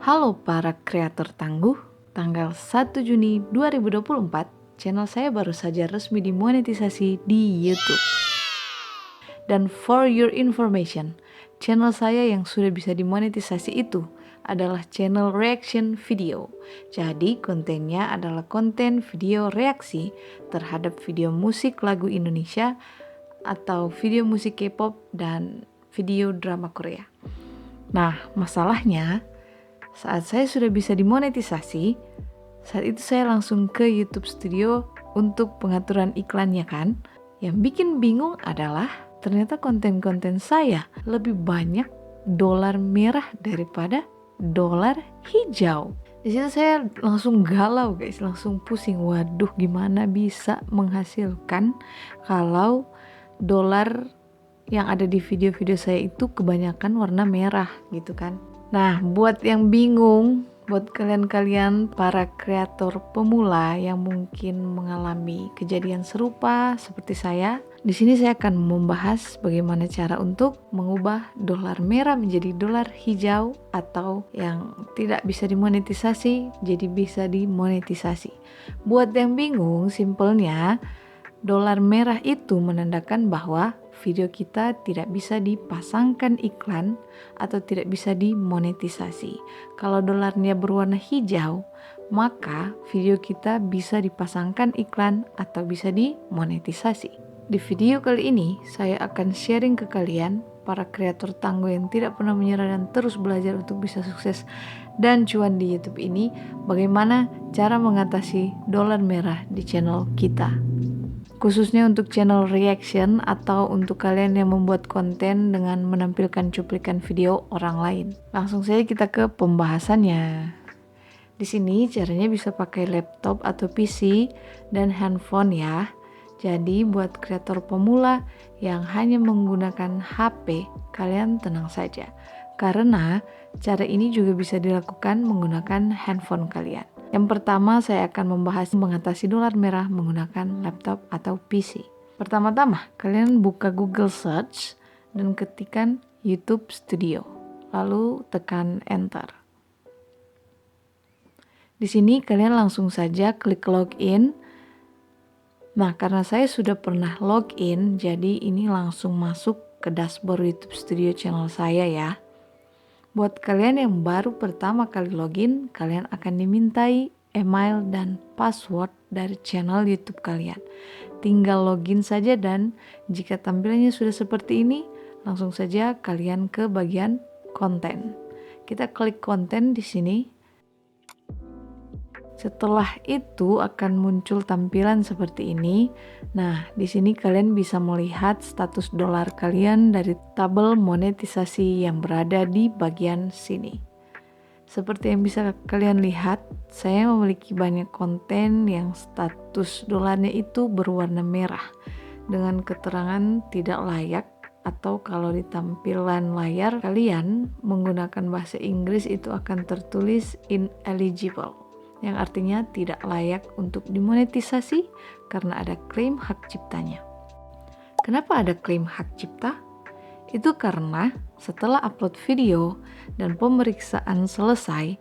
Halo para kreator tangguh, tanggal 1 Juni 2024, channel saya baru saja resmi dimonetisasi di YouTube. Dan for your information, channel saya yang sudah bisa dimonetisasi itu adalah channel reaction video. Jadi kontennya adalah konten video reaksi terhadap video musik lagu Indonesia atau video musik K-pop dan video drama Korea. Nah, masalahnya saat saya sudah bisa dimonetisasi, saat itu saya langsung ke YouTube Studio untuk pengaturan iklannya kan. Yang bikin bingung adalah ternyata konten-konten saya lebih banyak dolar merah daripada dolar hijau. Di situ saya langsung galau guys, langsung pusing. Waduh, gimana bisa menghasilkan kalau dolar yang ada di video-video saya itu kebanyakan warna merah gitu kan. Nah, buat yang bingung, buat kalian-kalian para kreator pemula yang mungkin mengalami kejadian serupa seperti saya, di sini saya akan membahas bagaimana cara untuk mengubah dolar merah menjadi dolar hijau atau yang tidak bisa dimonetisasi jadi bisa dimonetisasi. Buat yang bingung, simpelnya dolar merah itu menandakan bahwa video kita tidak bisa dipasangkan iklan atau tidak bisa dimonetisasi. Kalau dolarnya berwarna hijau, maka video kita bisa dipasangkan iklan atau bisa dimonetisasi. Di video kali ini, saya akan sharing ke kalian, para kreator tangguh yang tidak pernah menyerah dan terus belajar untuk bisa sukses dan cuan di YouTube ini, bagaimana cara mengatasi dolar merah di channel kita. Khususnya untuk channel reaction atau untuk kalian yang membuat konten dengan menampilkan cuplikan video orang lain. Langsung saja kita ke pembahasannya. Di sini caranya bisa pakai laptop atau PC dan handphone ya. Jadi buat kreator pemula yang hanya menggunakan HP, kalian tenang saja. Karena cara ini juga bisa dilakukan menggunakan handphone kalian. Yang pertama saya akan membahas mengatasi dolar merah menggunakan laptop atau PC. Pertama-tama kalian buka Google Search dan ketikkan YouTube Studio. Lalu tekan Enter. Di sini kalian langsung saja klik login. Nah, karena saya sudah pernah login, jadi ini langsung masuk ke dashboard YouTube Studio channel saya ya. Buat kalian yang baru pertama kali login, kalian akan dimintai email dan password dari channel YouTube kalian. Tinggal login saja dan jika tampilannya sudah seperti ini, langsung saja kalian ke bagian konten. Kita klik konten di sini. Setelah itu akan muncul tampilan seperti ini. Nah, di sini kalian bisa melihat status dolar kalian dari tabel monetisasi yang berada di bagian sini. Seperti yang bisa kalian lihat, saya memiliki banyak konten yang status dolarnya itu berwarna merah dengan keterangan tidak layak, atau kalau di tampilan layar kalian menggunakan bahasa Inggris itu akan tertulis ineligible, yang artinya tidak layak untuk dimonetisasi karena ada klaim hak ciptanya. Kenapa ada klaim hak cipta? Itu karena setelah upload video dan pemeriksaan selesai,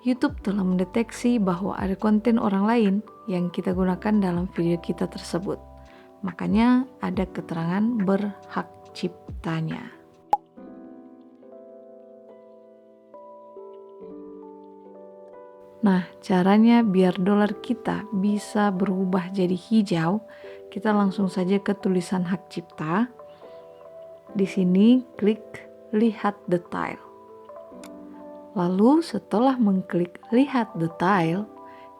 YouTube telah mendeteksi bahwa ada konten orang lain yang kita gunakan dalam video kita tersebut. Makanya ada keterangan berhak ciptanya. Nah, caranya biar dolar kita bisa berubah jadi hijau, kita langsung saja ke tulisan hak cipta. Di sini klik lihat detail. Lalu setelah mengklik lihat detail,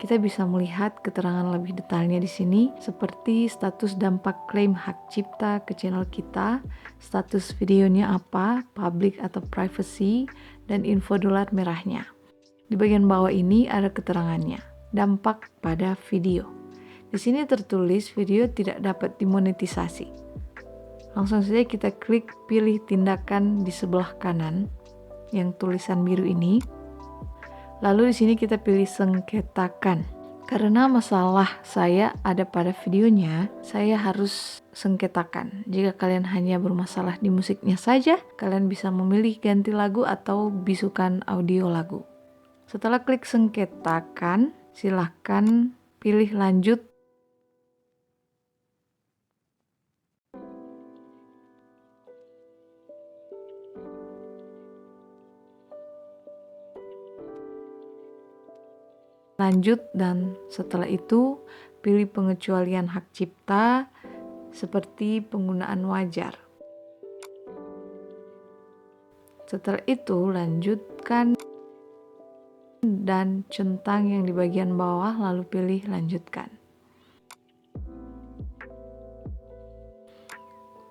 kita bisa melihat keterangan lebih detailnya di sini seperti status dampak klaim hak cipta ke channel kita, status videonya apa, public atau privacy, dan info dolar merahnya. Di bagian bawah ini ada keterangannya, dampak pada video. Di sini tertulis video tidak dapat dimonetisasi. Langsung saja kita klik pilih tindakan di sebelah kanan yang tulisan biru ini. Lalu di sini kita pilih sengketakan. Karena masalah saya ada pada videonya, saya harus sengketakan. Jika kalian hanya bermasalah di musiknya saja, kalian bisa memilih ganti lagu atau bisukan audio lagu. Setelah klik sengketakan, silahkan pilih lanjut. Dan setelah itu pilih pengecualian hak cipta seperti penggunaan wajar. Setelah itu lanjutkan dan centang yang di bagian bawah, lalu pilih lanjutkan.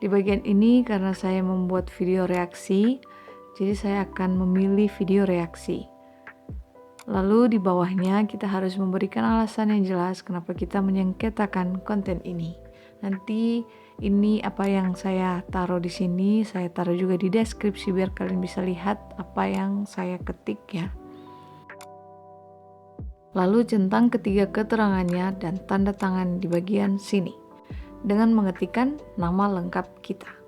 Di bagian ini karena saya membuat video reaksi, jadi saya akan memilih video reaksi. Lalu di bawahnya kita harus memberikan alasan yang jelas kenapa kita menyengketakan konten ini. Nanti ini apa yang saya taruh di sini, saya taruh juga di deskripsi biar kalian bisa lihat apa yang saya ketik ya. Lalu centang ketiga keterangannya dan tanda tangan di bagian sini dengan mengetikkan nama lengkap kita.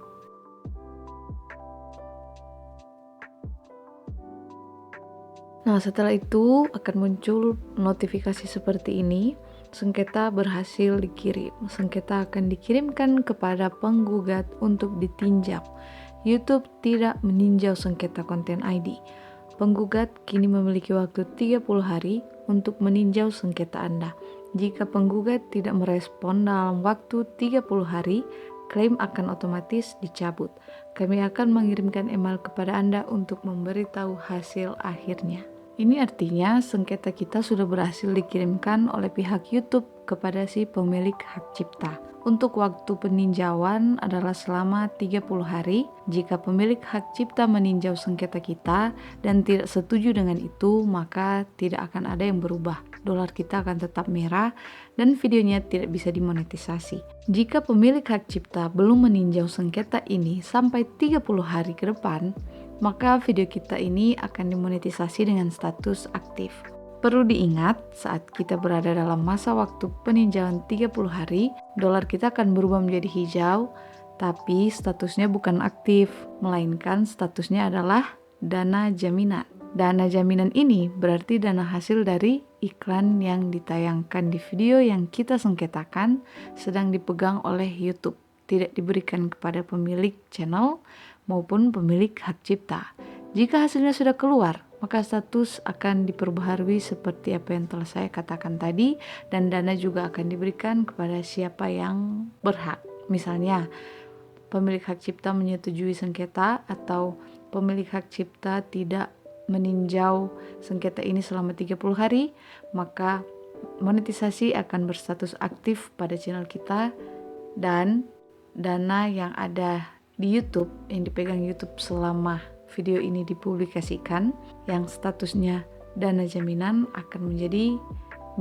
Nah, setelah itu akan muncul notifikasi seperti ini. Sengketa berhasil dikirim. Sengketa akan dikirimkan kepada penggugat untuk ditinjau. YouTube tidak meninjau sengketa konten ID. Penggugat kini memiliki waktu 30 hari untuk meninjau sengketa Anda. Jika penggugat tidak merespon dalam waktu 30 hari, klaim akan otomatis dicabut. Kami akan mengirimkan email kepada Anda untuk memberitahu hasil akhirnya. Ini artinya sengketa kita sudah berhasil dikirimkan oleh pihak YouTube kepada si pemilik hak cipta. Untuk waktu peninjauan adalah selama 30 hari. Jika pemilik hak cipta meninjau sengketa kita dan tidak setuju dengan itu, maka tidak akan ada yang berubah. Dolar kita akan tetap merah dan videonya tidak bisa dimonetisasi. Jika pemilik hak cipta belum meninjau sengketa ini sampai 30 hari ke depan, maka video kita ini akan dimonetisasi dengan status aktif. Perlu diingat, saat kita berada dalam masa waktu peninjauan 30 hari, dolar kita akan berubah menjadi hijau, tapi statusnya bukan aktif, melainkan statusnya adalah dana jaminan. Dana jaminan ini berarti dana hasil dari iklan yang ditayangkan di video yang kita sengketakan sedang dipegang oleh YouTube, tidak diberikan kepada pemilik channel maupun pemilik hak cipta. Jika hasilnya sudah keluar, maka status akan diperbaharui seperti apa yang telah saya katakan tadi, dan dana juga akan diberikan kepada siapa yang berhak. Misalnya, pemilik hak cipta menyetujui sengketa atau pemilik hak cipta tidak meninjau sengketa ini selama 30 hari, maka monetisasi akan berstatus aktif pada channel kita, dan dana yang ada di YouTube yang dipegang YouTube selama video ini dipublikasikan yang statusnya dana jaminan akan menjadi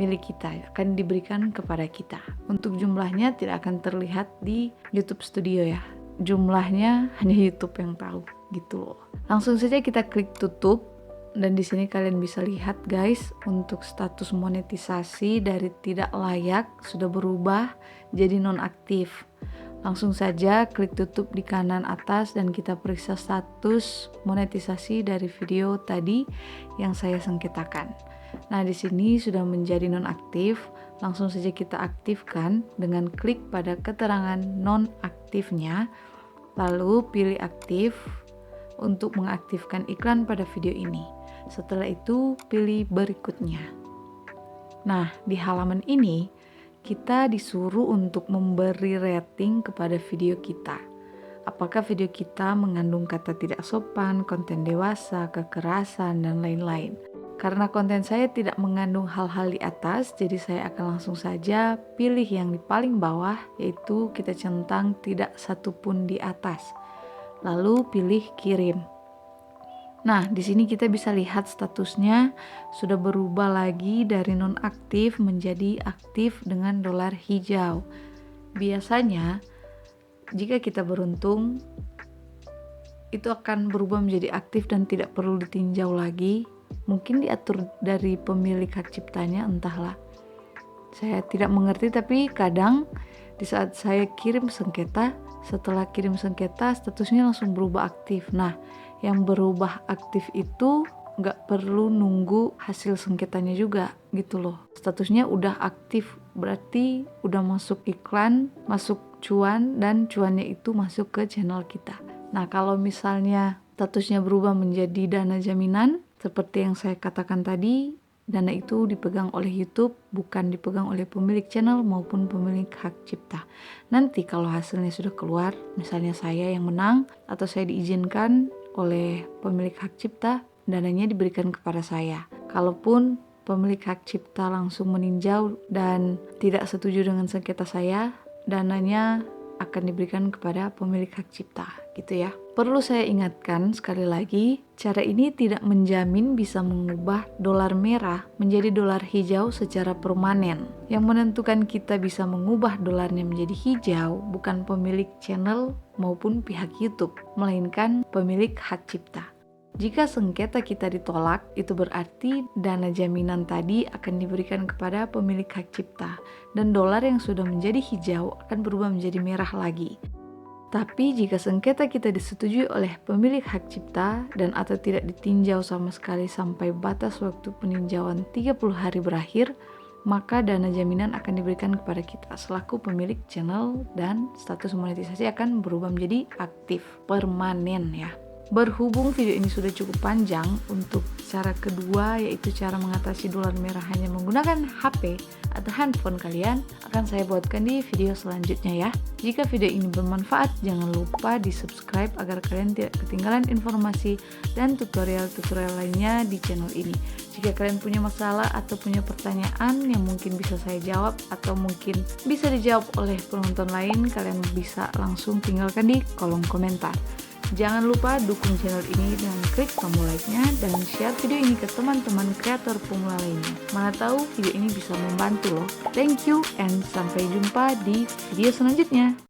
milik kita, akan diberikan kepada kita. Untuk jumlahnya tidak akan terlihat di YouTube Studio ya. Jumlahnya hanya YouTube yang tahu gitu loh. Langsung saja kita klik tutup dan di sini kalian bisa lihat guys, untuk status monetisasi dari tidak layak sudah berubah jadi nonaktif. Langsung saja klik tutup di kanan atas dan kita periksa status monetisasi dari video tadi yang saya sengketakan. Nah, di sini sudah menjadi nonaktif. Langsung saja kita aktifkan dengan klik pada keterangan nonaktifnya, lalu pilih aktif untuk mengaktifkan iklan pada video ini. Setelah itu pilih berikutnya. Nah, di halaman ini kita disuruh untuk memberi rating kepada video kita. Apakah video kita mengandung kata tidak sopan, konten dewasa, kekerasan, dan lain-lain. Karena konten saya tidak mengandung hal-hal di atas, jadi saya akan langsung saja pilih yang di paling bawah, yaitu kita centang tidak satupun di atas. Lalu pilih kirim. Nah, di sini kita bisa lihat statusnya sudah berubah lagi dari nonaktif menjadi aktif dengan dolar hijau. Biasanya, jika kita beruntung, itu akan berubah menjadi aktif dan tidak perlu ditinjau lagi. Mungkin diatur dari pemilik hak ciptanya, entahlah. Saya tidak mengerti, tapi kadang di saat saya kirim sengketa, setelah kirim sengketa statusnya langsung berubah aktif. Nah, yang berubah aktif itu nggak perlu nunggu hasil sengketanya juga gitu loh. Statusnya udah aktif, berarti udah masuk iklan, masuk cuan, dan cuannya itu masuk ke channel kita. Nah, kalau misalnya statusnya berubah menjadi dana jaminan, seperti yang saya katakan tadi, dana itu dipegang oleh YouTube, bukan dipegang oleh pemilik channel maupun pemilik hak cipta. Nanti kalau hasilnya sudah keluar, misalnya saya yang menang atau saya diizinkan oleh pemilik hak cipta, dananya diberikan kepada saya. Kalaupun pemilik hak cipta langsung meninjau dan tidak setuju dengan sengketa saya, dananya akan diberikan kepada pemilik hak cipta, gitu ya. Perlu saya ingatkan sekali lagi, cara ini tidak menjamin bisa mengubah dolar merah menjadi dolar hijau secara permanen. Yang menentukan kita bisa mengubah dolarnya menjadi hijau bukan pemilik channel maupun pihak YouTube, melainkan pemilik hak cipta. Jika sengketa kita ditolak, itu berarti dana jaminan tadi akan diberikan kepada pemilik hak cipta, dan dolar yang sudah menjadi hijau akan berubah menjadi merah lagi. Tapi jika sengketa kita disetujui oleh pemilik hak cipta dan atau tidak ditinjau sama sekali sampai batas waktu peninjauan 30 hari berakhir, maka dana jaminan akan diberikan kepada kita selaku pemilik channel dan status monetisasi akan berubah menjadi aktif permanen ya. Berhubung video ini sudah cukup panjang, untuk cara kedua yaitu cara mengatasi dolar merah hanya menggunakan HP atau handphone kalian akan saya buatkan di video selanjutnya ya. Jika video ini bermanfaat, jangan lupa di subscribe agar kalian tidak ketinggalan informasi dan tutorial-tutorial lainnya di channel ini. Jika kalian punya masalah atau punya pertanyaan yang mungkin bisa saya jawab atau mungkin bisa dijawab oleh penonton lain, kalian bisa langsung tinggalkan di kolom komentar. Jangan lupa dukung channel ini dengan klik tombol like-nya dan share video ini ke teman-teman kreator pemula lainnya. Mana tahu video ini bisa membantu loh. Thank you and sampai jumpa di video selanjutnya.